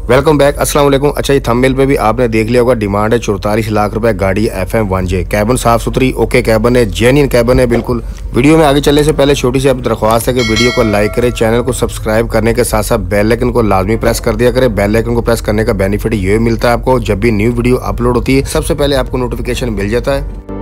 Welcome back. अस्सलाम वालेकुम। अच्छा, ये थंबनेल पे भी आपने देख लिया होगा, डिमांड है 44 लाख रुपए गाड़ी FM 1J। कैबन साफ सुथरी ओके कैबन है, जेन्युइन कैबन है बिल्कुल। वीडियो में आगे चलने से पहले छोटी सी अब दरख्वास्त है कि वीडियो को लाइक करें, चैनल को सब्सक्राइब करने के साथ साथ बेल आइकन को लाजमी प्रेस कर दिया करें। बेल आइकन को प्रेस करने का बेनिफिट ये मिलता है आपको, जब भी न्यू वीडियो अपलोड होती है सबसे पहले आपको नोटिफिकेशन मिल जाता है।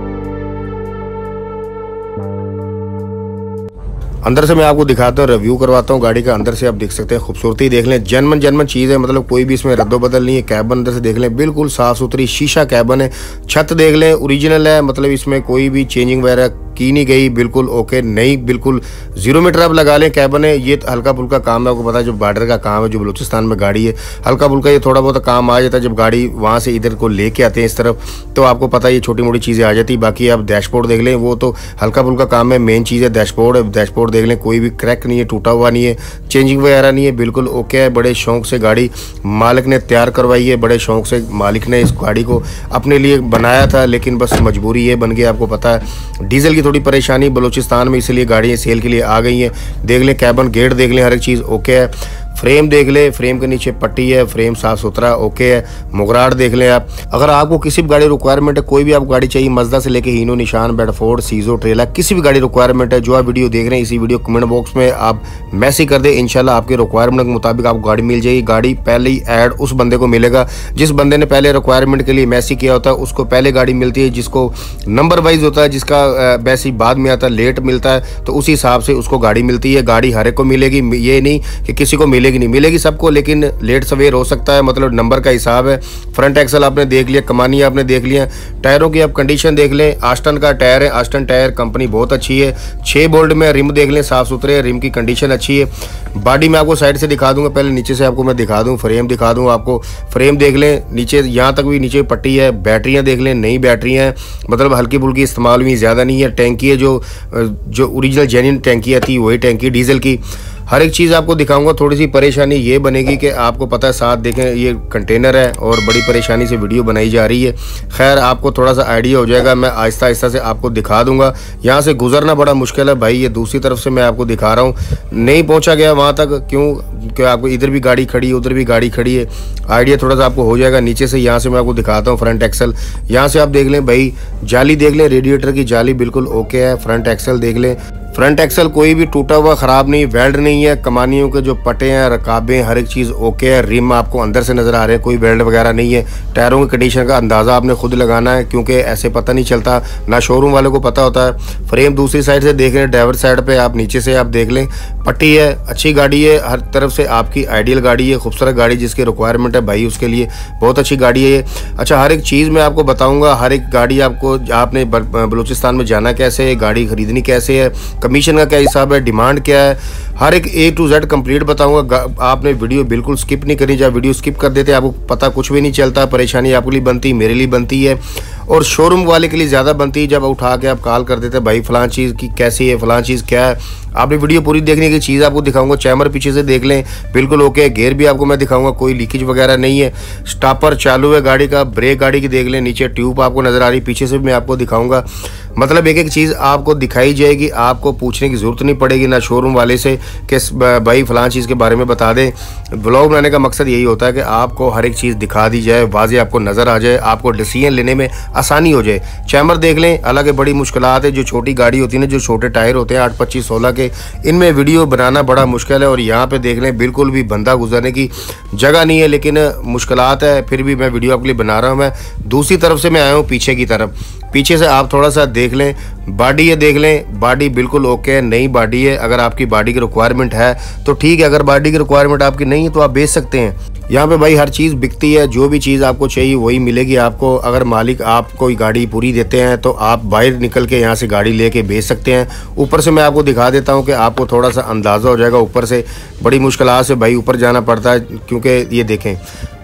अंदर से मैं आपको दिखाता हूँ, रिव्यू करवाता हूँ गाड़ी का। अंदर से आप देख सकते हैं, खूबसूरती देख लें, जन्मन चीज़ है, मतलब कोई भी इसमें रद्दो बदल नहीं है। कैबन अंदर से देख लें, बिल्कुल साफ़ सुथरी शीशा कैबन है। छत देख लें, ओरिजिनल है, मतलब इसमें कोई भी चेंजिंग वगैरह की नहीं गई, बिल्कुल ओके नहीं, बिल्कुल 0 मीटर आप लगा लें कैबन है। ये हल्का फुल्का काम है, आपको पता है जो बॉर्डर का काम है, जो बलूचिस्तान में गाड़ी है, हल्का फुल्का ये थोड़ा बहुत काम आ जाता है। जब गाड़ी वहाँ से इधर को लेके आते हैं इस तरफ, तो आपको पता है ये छोटी मोटी चीज़ें आ जाती है। बाकी आप डैशबोर्ड देख लें, वो तो हल्का फुल्का काम है, मेन चीज़ है डैशबोर्ड। डैशबोर्ड देख लें, कोई भी क्रैक नहीं है, टूटा हुआ नहीं है, चेंजिंग वगैरह नहीं है, बिल्कुल ओके है। बड़े शौक से गाड़ी मालिक ने तैयार करवाई है, बड़े शौक से मालिक ने इस गाड़ी को अपने लिए बनाया था, लेकिन बस मजबूरी ये बन गई। आपको पता है डीजल की थोड़ी परेशानी बलूचिस्तान में, इसलिए गाड़ियाँ सेल के लिए आ गई हैं। देख लें कैबन, गेट देख लें, हर एक चीज़ ओके है। फ्रेम देख ले, फ्रेम के नीचे पट्टी है, फ्रेम साफ सुथरा ओके है। मुगराट देख लें आप। अगर आपको किसी भी गाड़ी रिक्वायरमेंट है, कोई भी आपको गाड़ी चाहिए, मजदा से लेके हीनो, निशान, बेडफोर्ड, सीजो, ट्रेला, किसी भी गाड़ी रिक्वायरमेंट है, जो आप वीडियो देख रहे हैं इसी वीडियो कमेंट बॉक्स में आप मैसेज कर दें, इंशाल्लाह आपके रिक्वायरमेंट के मुताबिक आपको गाड़ी मिल जाएगी। गाड़ी पहले ही ऐड उस बंदे को मिलेगा जिस बंदे ने पहले रिक्वायरमेंट के लिए मैसेज किया होता है, उसको पहले गाड़ी मिलती है। जिसको नंबर वाइज होता है, जिसका मैसेज बाद में आता है, लेट मिलता है, तो उसी हिसाब से उसको गाड़ी मिलती है। गाड़ी हर एक को मिलेगी, ये नहीं कि किसी को मिलेगी नहीं, मिलेगी सबको, लेकिन लेट सवेर हो सकता है, मतलब नंबर का हिसाब है। फ्रंट एक्सल आपने देख लिया, कमानी आपने देख लिया। टायरों की आप कंडीशन देख लें, आस्टन का टायर है, आस्टन टायर कंपनी बहुत अच्छी है। 6 बोल्ट में रिम देख लें, साफ सुथरे, रिम की कंडीशन अच्छी है। बॉडी में आपको साइड से दिखा दूंगा, पहले नीचे से आपको मैं दिखा दूं, फ्रेम दिखा दूं आपको। फ्रेम देख लें, नीचे यहाँ तक भी नीचे पट्टी है। बैटरियाँ देख लें, नई बैटरियाँ हैं, मतलब हल्की फुल्की इस्तेमाल भी ज़्यादा नहीं है। टैंकी है जो ओरिजिनल जेन्युइन टैंकी आती है, वही टैंकी डीजल की। हर एक चीज़ आपको दिखाऊंगा। थोड़ी सी परेशानी ये बनेगी कि आपको पता है, साथ देखें ये कंटेनर है और बड़ी परेशानी से वीडियो बनाई जा रही है। खैर आपको थोड़ा सा आइडिया हो जाएगा, मैं आहिस्ता आहिस्ता से आपको दिखा दूंगा। यहाँ से गुजरना बड़ा मुश्किल है भाई, ये दूसरी तरफ से मैं आपको दिखा रहा हूँ, नहीं पहुँचा गया वहाँ तक। क्यों आपको इधर भी गाड़ी खड़ी है, उधर भी गाड़ी खड़ी है, आइडिया थोड़ा सा आपको हो जाएगा। नीचे से यहाँ से मैं आपको दिखाता हूँ फ्रंट एक्सल। यहाँ से आप देख लें भाई, जाली देख लें, रेडिएटर की जाली बिल्कुल ओके है। फ्रंट एक्सल देख लें, फ्रंट एक्सल कोई भी टूटा हुआ ख़राब नहीं, वेल्ड नहीं है। कमानियों के जो पटे हैं, रकाबें, हर एक चीज़ ओके है। रिम आपको अंदर से नज़र आ रहे हैं, कोई वेल्ड वगैरह नहीं है। टायरों की कंडीशन का अंदाज़ा आपने खुद लगाना है, क्योंकि ऐसे पता नहीं चलता, ना शोरूम वालों को पता होता है। फ्रेम दूसरी साइड से देख लें, ड्राइवर साइड पे आप नीचे से आप देख लें, पट्टी है, अच्छी गाड़ी है, हर तरफ से आपकी आइडियल गाड़ी है, खूबसूरत गाड़ी, जिसकी रिक्वायरमेंट है भाई उसके लिए बहुत अच्छी गाड़ी है ये। अच्छा, हर एक चीज़ मैं आपको बताऊँगा, हर एक गाड़ी आपको, आपने बलूचिस्तान में जाना कैसे है, गाड़ी खरीदनी कैसे है, कमीशन का क्या हिसाब है, डिमांड क्या है, हर एक A to Z कंप्लीट बताऊंगा। आपने वीडियो बिल्कुल स्किप नहीं करनी, जब वीडियो स्किप कर देते आपको पता कुछ भी नहीं चलता। परेशानी आपके लिए बनती, मेरे लिए बनती है, और शोरूम वाले के लिए ज़्यादा बनती है। जब उठा के आप कॉल कर देते भाई फलां चीज़ की कैसी है, फलां चीज़ क्या है। आपने वीडियो पूरी देखने की चीज़ आपको दिखाऊंगा। चैमर पीछे से देख लें, बिल्कुल ओके। गेयर भी आपको मैं दिखाऊंगा, कोई लीकेज वगैरह नहीं है। स्टॉपर चालू है गाड़ी का। ब्रेक गाड़ी की देख लें, नीचे ट्यूब आपको नज़र आ रही, पीछे से भी मैं आपको दिखाऊंगा। मतलब एक एक चीज़ आपको दिखाई जाएगी, आपको पूछने की ज़रूरत नहीं पड़ेगी ना शोरूम वाले से कि भाई फलां चीज़ के बारे में बता दें। व्लॉग बनाने का मकसद यही होता है कि आपको हर एक चीज़ दिखा दी जाए, वाज़े आपको नज़र आ जाए, आपको डिसीजन लेने में आसानी हो जाए। चैमर देख लें, हालांकि बड़ी मुश्किलात है, जो छोटी गाड़ी होती है ना, जो छोटे टायर होते हैं 8, 25, 16 के, इनमें वीडियो बनाना बड़ा मुश्किल है। और यहाँ पे देख लें, बिल्कुल भी बंदा गुजरने की जगह नहीं है, लेकिन मुश्किलात है, फिर भी मैं वीडियो आपके लिए बना रहा हूँ। मैं दूसरी तरफ से मैं आया हूँ, पीछे की तरफ। पीछे से आप थोड़ा सा देख लें, बॉडी ये देख लें, बॉडी बिल्कुल ओके है, नई बॉडी है। अगर आपकी बॉडी की रिक्वायरमेंट है तो ठीक है, अगर बॉडी की रिक्वायरमेंट आपकी नहीं है तो आप बेच सकते हैं। यहाँ पे भाई हर चीज़ बिकती है, जो भी चीज़ आपको चाहिए वही मिलेगी आपको। अगर मालिक आपको गाड़ी पूरी देते हैं तो आप बाहर निकल के यहाँ से गाड़ी लेके बेच सकते हैं। ऊपर से मैं आपको दिखा देता हूँ कि आपको थोड़ा सा अंदाज़ा हो जाएगा। ऊपर से बड़ी मुश्किलात से भाई ऊपर जाना पड़ता है, क्योंकि ये देखें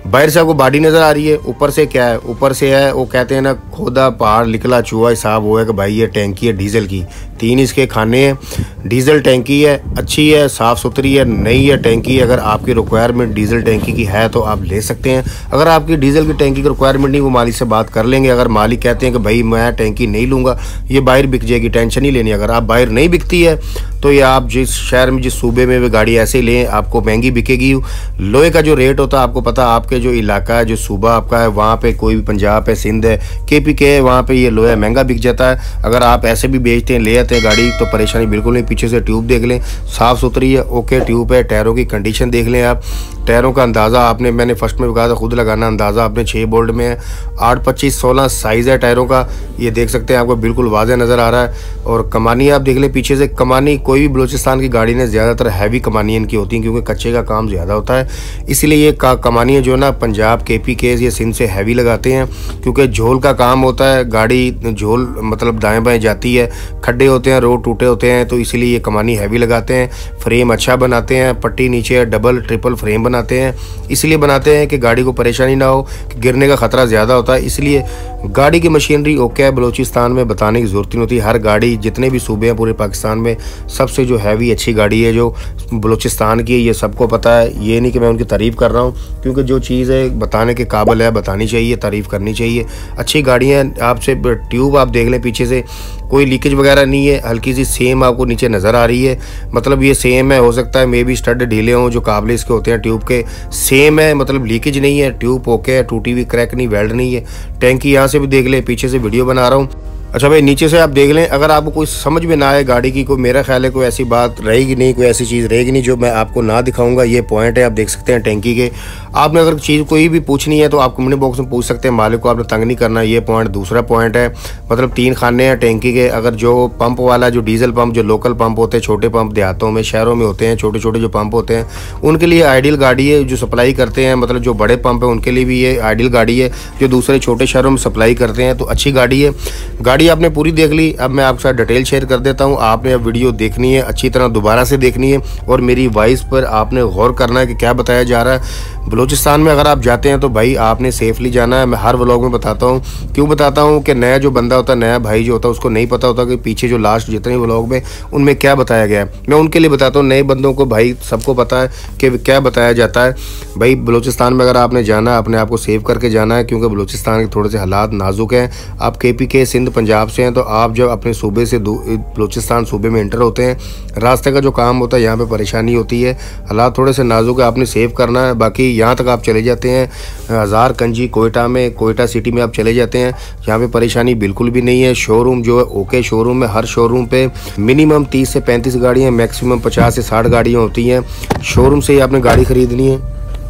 बाहर से आपको बॉडी नज़र आ रही है, ऊपर से क्या है, ऊपर से है वो कहते हैं ना, खोदा पहाड़ निकला चूहा हिसाब हुआ है कि भाई ये टैंकी है डीजल की। 3 इसके खाने हैं, डीजल टैंकी है, अच्छी है, साफ़ सुथरी है, नई है टैंकी। अगर आपकी रिक्वायरमेंट डीजल टैंकी की है तो आप ले सकते हैं। अगर आपकी डीजल की टैंकी की रिक्वायरमेंट नहीं, वो मालिक से बात कर लेंगे। अगर मालिक कहते हैं कि भाई मैं टैंकी नहीं लूँगा, ये बाहर बिक जाएगी, टेंशन नहीं लेनी। अगर आप बाहर नहीं बिकती है तो ये आप जिस शहर में, जिस सूबे में भी गाड़ी ऐसे लें, आपको महंगी बिकेगी। लोहे का जो रेट होता है आपको पता, आपके जो इलाका है, जो सूबा आपका है, वहाँ पे कोई भी पंजाब है, सिंध है, KPK है, वहाँ पे ये लोहा महंगा बिक जाता है। अगर आप ऐसे भी बेचते हैं, ले आते हैं गाड़ी, तो परेशानी बिल्कुल नहीं। पीछे से ट्यूब देख लें, साफ़ सुथरी है, ओके ट्यूब है। टायरों की कंडीशन देख लें आप। टायरों का अंदाज़ा आपने, मैंने फर्स्ट में भी कहा था, खुद लगाना अंदाज़ा आपने 6 बोल्ट में है। 8, 25, 16 साइज़ है टायरों का, ये देख सकते हैं, आपको बिल्कुल वाज़ह नज़र आ रहा है। और कमानी आप देख लें पीछे से। कमानी कोई भी बलूचिस्तान की गाड़ी ने ज़्यादातर हैवी कमानी इनकी होती है, क्योंकि कच्चे का काम ज़्यादा होता है, इसलिए ये कमानी जो ना पंजाब, KPK ये सिंध से हैवी लगाते हैं, क्योंकि झोल का काम होता है। गाड़ी झोल मतलब दाएँ बाएँ जाती है, खड्डे होते हैं, रोड टूटे होते हैं, तो इसीलिए ये कमानी हैवी लगाते हैं। फ्रेम अच्छा बनाते हैं, पट्टी नीचे डबल ट्रिपल फ्रेम बनाते हैं, इसलिए बनाते हैं कि गाड़ी को परेशानी ना हो, कि गिरने का ख़तरा ज़्यादा होता है। इसलिए गाड़ी की मशीनरी ओके है, बलूचिस्तान में बताने की ज़रूरत नहीं होती। हर गाड़ी, जितने भी सूबे हैं पूरे पाकिस्तान में, सबसे जो हैवी अच्छी गाड़ी है जो बलूचिस्तान की है, ये सबको पता है। ये नहीं कि मैं उनकी तारीफ़ कर रहा हूँ, क्योंकि जो चीज़ है बताने के काबिल है, बतानी चाहिए, तारीफ़ करनी चाहिए। अच्छी गाड़ियाँ आपसे। ट्यूब आप देख लें पीछे से, कोई लीकेज वगैरह नहीं है, हल्की सी सेम आपको नीचे नज़र आ रही है, मतलब ये सेम है। हो सकता है मे बी स्टड ढीले हों, जो काबले इसके होते हैं ट्यूब के, सेम है, मतलब लीकेज नहीं है। ट्यूब ओके है, टूटी हुई क्रैक नहीं, वेल्ड नहीं है। टैंकी यहाँ से भी देख लें, पीछे से वीडियो बना रहा हूँ। अच्छा भाई, नीचे से आप देख लें। अगर आपको कोई समझ में ना आए गाड़ी की, कोई, मेरा ख्याल है कोई ऐसी बात रहेगी नहीं, कोई ऐसी चीज़ रहेगी नहीं जो मैं आपको ना दिखाऊंगा। ये पॉइंट है, आप देख सकते हैं टैंकी के। आपने अगर चीज़ कोई भी पूछनी है तो आप कमेंट बॉक्स में पूछ सकते हैं, मालिक को आपने तंग नहीं करना। ये पॉइंट। दूसरा पॉइंट है, मतलब 3 खाने हैं टैंकी के। अगर जो पंप वाला, जो डीजल पंप, जो लोकल पंप होते हैं, छोटे पंप देहातों में, शहरों में होते हैं, छोटे छोटे जो पंप होते हैं, उनके लिए आइडियल गाड़ी है। जो सप्लाई करते हैं, मतलब जो बड़े पंप है उनके लिए भी ये आइडियल गाड़ी है। जो दूसरे छोटे शहरों में सप्लाई करते हैं, तो अच्छी गाड़ी है। गाड़ी आपने पूरी देख ली। अब मैं आपके साथ डिटेल शेयर कर देता हूं। आपने अब वीडियो देखनी है, अच्छी तरह दोबारा से देखनी है, और मेरी वॉइस पर आपने गौर करना है कि क्या बताया जा रहा है। बलूचिस्तान में अगर आप जाते हैं तो भाई आपने सेफली जाना है। मैं हर व्लॉग में बताता हूँ। क्यों बताता हूँ कि नया जो बंदा होता है, नया भाई जो होता है, उसको नहीं पता होता कि पीछे जो लास्ट जितने व्लॉग में उनमें क्या बताया गया है। मैं उनके लिए बताता हूँ। नए बंदों को भाई सबको पता है कि क्या बताया जाता है। भाई बलूचिस्तान में अगर आपने जाना है, अपने आप को सेव करके जाना है, क्योंकि बलूचिस्तान के थोड़े से हालात नाजुक हैं। आप KPK सिंध पंजाब से हैं, तो आप जब अपने सूबे से बलूचिस्तान सूबे में इंटर होते हैं, रास्ते का जो काम होता है, यहाँ पे परेशानी होती है, हालात थोड़े से नाजुक है, आपने सेव करना है। बाकी यहाँ तक आप चले जाते हैं, हज़ार कंजी कोयटा में, कोयटा सिटी में आप चले जाते हैं, यहाँ पे परेशानी बिल्कुल भी नहीं है। शोरूम जो है ओके शोरूम है। हर शोरूम पे मिनिमम 30 से 35 गाड़ियाँ, मैक्सिमम 50 से 60 गाड़ियाँ होती हैं। शोरूम से ही आपने गाड़ी खरीदनी है,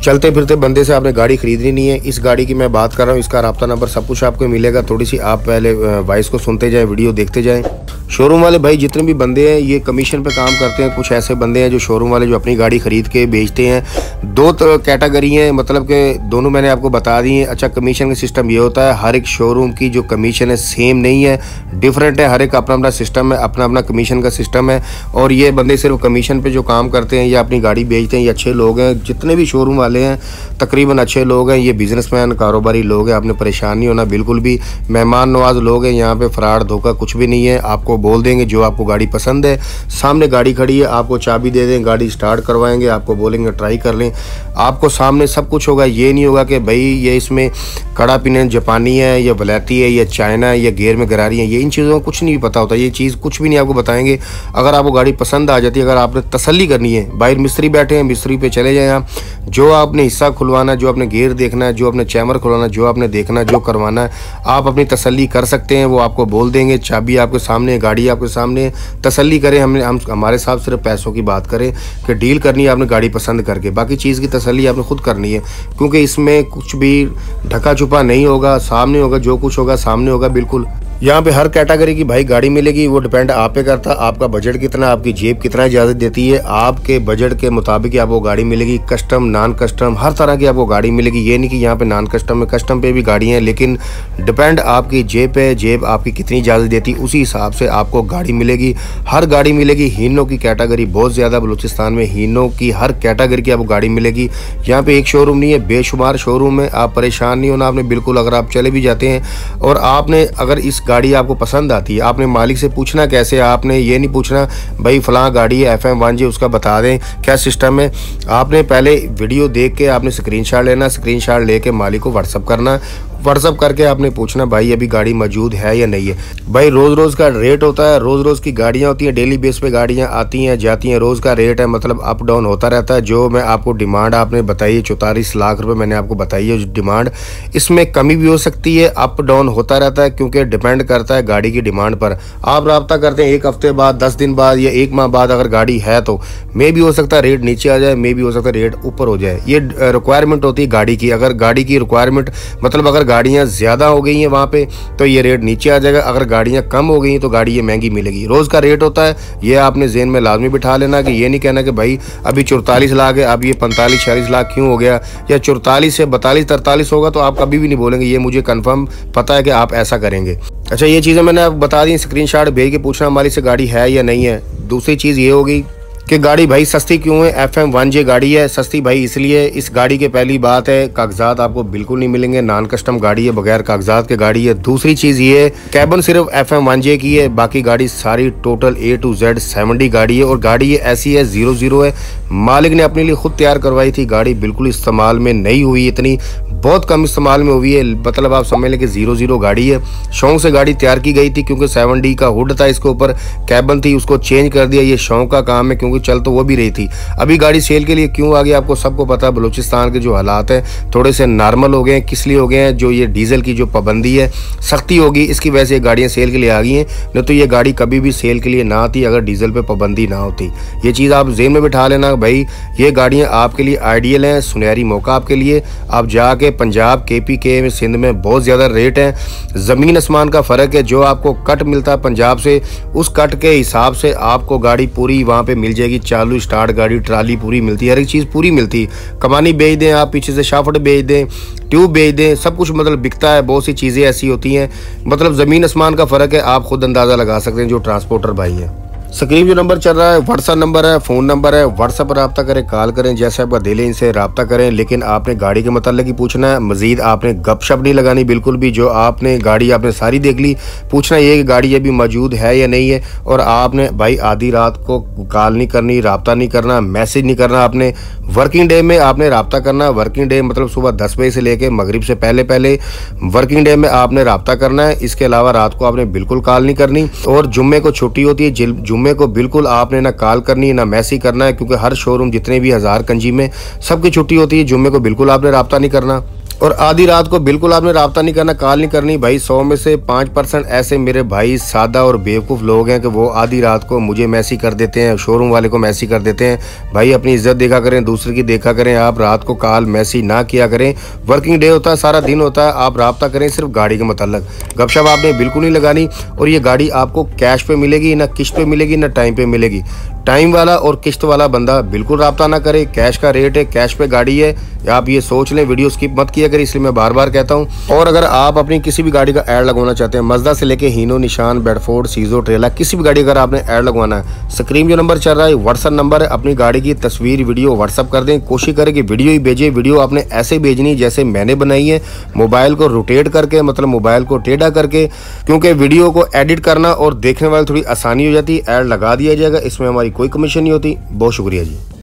चलते फिरते बंदे से आपने गाड़ी खरीदनी नहीं है। इस गाड़ी की मैं बात कर रहा हूँ, इसका राब्ता नंबर सब कुछ आपको मिलेगा। थोड़ी सी आप पहले वॉइस को सुनते जाएं, वीडियो देखते जाएं। शोरूम वाले भाई जितने भी बंदे हैं, ये कमीशन पे काम करते हैं। कुछ ऐसे बंदे हैं जो शोरूम वाले, जो अपनी गाड़ी खरीद के बेचते हैं। 2 कैटेगरी हैं, मतलब कि दोनों मैंने आपको बता दी हैं। अच्छा, कमीशन का सिस्टम ये होता है, हर एक शोरूम की जो कमीशन है सेम नहीं है, डिफरेंट है। हर एक अपना अपना सिस्टम है, अपना अपना कमीशन का सिस्टम है। और ये बंदे सिर्फ कमीशन पे जो काम करते हैं या अपनी गाड़ी बेचते हैं, ये अच्छे लोग हैं। जितने भी शोरूम वाले हैं तकरीबन अच्छे लोग हैं। ये बिजनेसमैन, कारोबारी लोग हैं। आपने परेशान नहीं होना बिल्कुल भी। मेहमान नवाज लोग हैं। यहाँ पे फ्रॉड धोखा कुछ भी नहीं है। आपको बोल देंगे जो आपको गाड़ी पसंद है, सामने गाड़ी खड़ी है, आपको चाबी दे दें, गाड़ी स्टार्ट करवाएंगे, आपको बोलेंगे ट्राई कर लें, आपको सामने सब कुछ होगा। ये नहीं होगा कि भाई ये इसमें कड़ा पिन जापानी है या वलैती है या चाइना है या गेयर में गरारी है, ये इन चीज़ों को कुछ नहीं पता होता। ये चीज़ कुछ भी नहीं आपको बताएंगे। अगर आपको गाड़ी पसंद आ जाती है, अगर आपने तसल्ली करनी है, बाहर मिस्त्री बैठे हैं, मिस्त्री पे चले जाएँ आप। जो आपने हिस्सा खुलवाना है, जो आपने गेयर देखना है, जो आपने चैमर खुलवाना है, जो आपने देखना है, जो करवाना है, आप अपनी तसल्ली कर सकते हैं। वो आपको बोल देंगे, चाबी आपके सामने, गाड़ी आपके सामने, तसल्ली करें। हम हमारे साथ सिर्फ पैसों की बात करें कि डील करनी है आपने गाड़ी पसंद करके, बाकी चीज़ की तसल्ली आपने खुद करनी है, क्योंकि इसमें कुछ भी ढका छुपा नहीं होगा। सामने होगा, जो कुछ होगा सामने होगा बिल्कुल। यहाँ पे हर कैटेगरी की भाई गाड़ी मिलेगी। वो डिपेंड आप पे करता है, आपका बजट कितना, आपकी जेब कितना इजाज़त देती है। आपके बजट के मुताबिक आपको गाड़ी मिलेगी। कस्टम, नॉन कस्टम, हर तरह की आपको गाड़ी मिलेगी। ये नहीं कि यहाँ पे नॉन कस्टम में, कस्टम पे भी गाड़ी हैं, लेकिन डिपेंड आपकी जेब पे, जेब आपकी कितनी इजाज़त देती, उसी हिसाब से आपको गाड़ी मिलेगी। हर गाड़ी मिलेगी। हीनो की कैटेगरी बहुत ज़्यादा बलूचिस्तान में, हीनो की हर कैटेगरी की आपको गाड़ी मिलेगी। यहाँ पे एक शोरूम नहीं है, बेशुमार शोरूम है। आप परेशान नहीं होना आपने बिल्कुल। अगर आप चले भी जाते हैं और आपने अगर इस गाड़ी आपको पसंद आती है, आपने मालिक से पूछना कैसे, आपने ये नहीं पूछना भाई फ़लाँ गाड़ी है FM1J उसका बता दें क्या सिस्टम है। आपने पहले वीडियो देख के आपने स्क्रीनशॉट लेना, स्क्रीनशॉट लेके मालिक को व्हाट्सअप करना, व्हाट्सअप करके आपने पूछना भाई अभी गाड़ी मौजूद है या नहीं है। भाई रोज़ रोज़ का रेट होता है, रोज़ रोज़ की गाड़ियाँ होती हैं, डेली बेस पे गाड़ियाँ आती हैं जाती हैं, रोज़ का रेट है, मतलब अप डाउन होता रहता है। जो मैं आपको डिमांड आपने बताई है 44 लाख रुपए मैंने आपको बताई है डिमांड, इसमें कमी भी हो सकती है, अप डाउन होता रहता है, क्योंकि डिपेंड करता है गाड़ी की डिमांड पर। आप रब्ता करते हैं 1 हफ्ते बाद, 10 दिन बाद या 1 माह बाद अगर गाड़ी है तो मे भी हो सकता है रेट नीचे आ जाए, मे भी हो सकता है रेट ऊपर हो जाए। ये रिक्वायरमेंट होती है गाड़ी की। अगर गाड़ी की रिक्वायरमेंट मतलब अगर गाड़ियाँ ज़्यादा हो गई हैं वहाँ पे तो ये रेट नीचे आ जाएगा, अगर गाड़ियाँ कम हो गई हैं तो गाड़ी ये महंगी मिलेगी। रोज़ का रेट होता है, ये आपने जेहन में लाजमी बिठा लेना कि ये नहीं कहना कि भाई अभी 44 लाख है अब ये 45-46 लाख क्यों हो गया, या 44 से 42-43 होगा तो आप कभी भी नहीं बोलेंगे, ये मुझे कन्फर्म पता है कि आप ऐसा करेंगे। अच्छा, ये चीज़ें मैंने आपको बता दी, स्क्रीनशॉट भेज के पूछना मालिक से गाड़ी है या नहीं है। दूसरी चीज़ ये होगी कि गाड़ी भाई सस्ती क्यों है, FM1J गाड़ी है सस्ती भाई इसलिए, इस गाड़ी के पहली बात है कागजात आपको बिल्कुल नहीं मिलेंगे, नॉन कस्टम गाड़ी है, बगैर कागजात के गाड़ी है। दूसरी चीज़ ये है कैबन सिर्फ FM1J की है, बाकी गाड़ी सारी टोटल A to Z 70 गाड़ी है, और गाड़ी ये ऐसी है 00 है, मालिक ने अपने लिए खुद तैयार करवाई थी। गाड़ी बिल्कुल इस्तेमाल में नहीं हुई, इतनी बहुत कम इस्तेमाल में हुई है, मतलब आप समझ लें कि 00 गाड़ी है। शौक से गाड़ी तैयार की गई थी क्योंकि 7D का हुड था, इसके ऊपर कैबन थी, उसको चेंज कर दिया। ये शौक का काम है क्योंकि चल तो वो भी रही थी। अभी गाड़ी सेल के लिए क्यों आ गई आपको सबको पता है, बलूचिस्तान के जो हालात हैं थोड़े से नॉर्मल हो गए हैं, किस लिए हो गए हैं, जो ये डीजल की जो पाबंदी है सख्ती होगी इसकी वजह से ये गाड़ियाँ सेल के लिए आ गई हैं, नहीं तो ये गाड़ी कभी भी सेल के लिए ना आती अगर डीजल पे पाबंदी ना होती। ये चीज़ आप जेहन में बिठा लेना भाई, ये गाड़ियाँ आपके लिए आइडियल हैं, सुनहरी मौका आपके लिए। आप जाके पंजाब KPK में सिंध में बहुत ज़्यादा रेट है, ज़मीन आसमान का फ़र्क है। जो आपको कट मिलता है पंजाब से उस कट के हिसाब से आपको गाड़ी पूरी वहाँ पे मिल जाएगी, चालू स्टार्ट गाड़ी ट्राली पूरी मिलती है, हर एक चीज़ पूरी मिलती है। कमानी बेच दें आप, पीछे से शाफ्ट बेच दें, ट्यूब बेच दें, सब कुछ मतलब बिकता है। बहुत सी चीज़ें ऐसी होती हैं, मतलब ज़मीन आसमान का फ़र्क है, आप खुद अंदाज़ा लगा सकते हैं जो ट्रांसपोर्टर भाई हैं। स्क्रीन जो नंबर चल रहा है व्हाट्सअप नंबर है, फ़ोन नंबर है, व्हाट्सअप पर रब्ता करें, कॉल करें, जैसे आपका दिल है इनसे रब्ता करें। लेकिन आपने गाड़ी के मतलब ही पूछना है, मज़ीद आपने गपशप नहीं लगानी बिल्कुल भी। जो आपने गाड़ी आपने सारी देख ली, पूछना ये कि गाड़ी अभी मौजूद है या नहीं है। और आपने भाई आधी रात को कॉल नहीं करनी, रब्ता नहीं करना, मैसेज नहीं करना। आपने वर्किंग डे में आपने रब्ता करना। वर्किंग डे मतलब सुबह 10 बजे से लेकर मगरिब से पहले पहले वर्किंग डे में आपने रब्ता करना है। इसके अलावा रात को आपने बिल्कुल कॉल नहीं करनी। और जुम्मे को छुट्टी होती है, जुम्मे को बिल्कुल आपने ना कॉल करनी ना मैसेज करना है, क्योंकि हर शोरूम जितने भी 1000 कंजी में सबकी छुट्टी होती है। जुम्मे को बिल्कुल आपने रब्ता नहीं करना, और आधी रात को बिल्कुल आपने रब्ता नहीं करना, कॉल नहीं करनी। भाई 100 में से 5% ऐसे मेरे भाई सादा और बेवकूफ़ लोग हैं कि वो आधी रात को मुझे मैसेज कर देते हैं, शोरूम वाले को मैसेज कर देते हैं। भाई अपनी इज्जत देखा करें, दूसरे की देखा करें। आप रात को कॉल मैसेज ना किया करें, वर्किंग डे होता है, सारा दिन होता है, आप रब्ता करें सिर्फ गाड़ी के मतलब। गपशप आपने बिल्कुल नहीं लगानी। और ये गाड़ी आपको कैश पे मिलेगी, ना किस्त पे मिलेगी, ना टाइम पे मिलेगी। टाइम वाला और किस्त वाला बंदा बिल्कुल रब्ता ना करे। कैश का रेट है, कैश पे गाड़ी है, आप ये सोच लें। वीडियो स्किप मत किया करें, इसलिए मैं बार बार कहता हूँ। और अगर आप अपनी किसी भी गाड़ी का ऐड लगवाना चाहते हैं, मज़दा से लेके हीनो, निशान, बेडफोर्ड, सीजो, ट्रेला, किसी भी गाड़ी अगर आपने ऐड लगवाना है, स्क्रीन जो नंबर चल रहा है व्हाट्सअप नंबर है, अपनी गाड़ी की तस्वीर वीडियो व्हाट्सअप कर दें। कोशिश करें कि वीडियो ही भेजें। वीडियो आपने ऐसे भेजनी जैसे मैंने बनाई है, मोबाइल को रोटेट करके, मतलब मोबाइल को टेढ़ा करके, क्योंकि वीडियो को एडिट करना और देखने वाले थोड़ी आसानी हो जाती है। ऐड लगा दिया जाएगा, इसमें हमारी कोई कमीशन नहीं होती। बहुत शुक्रिया जी।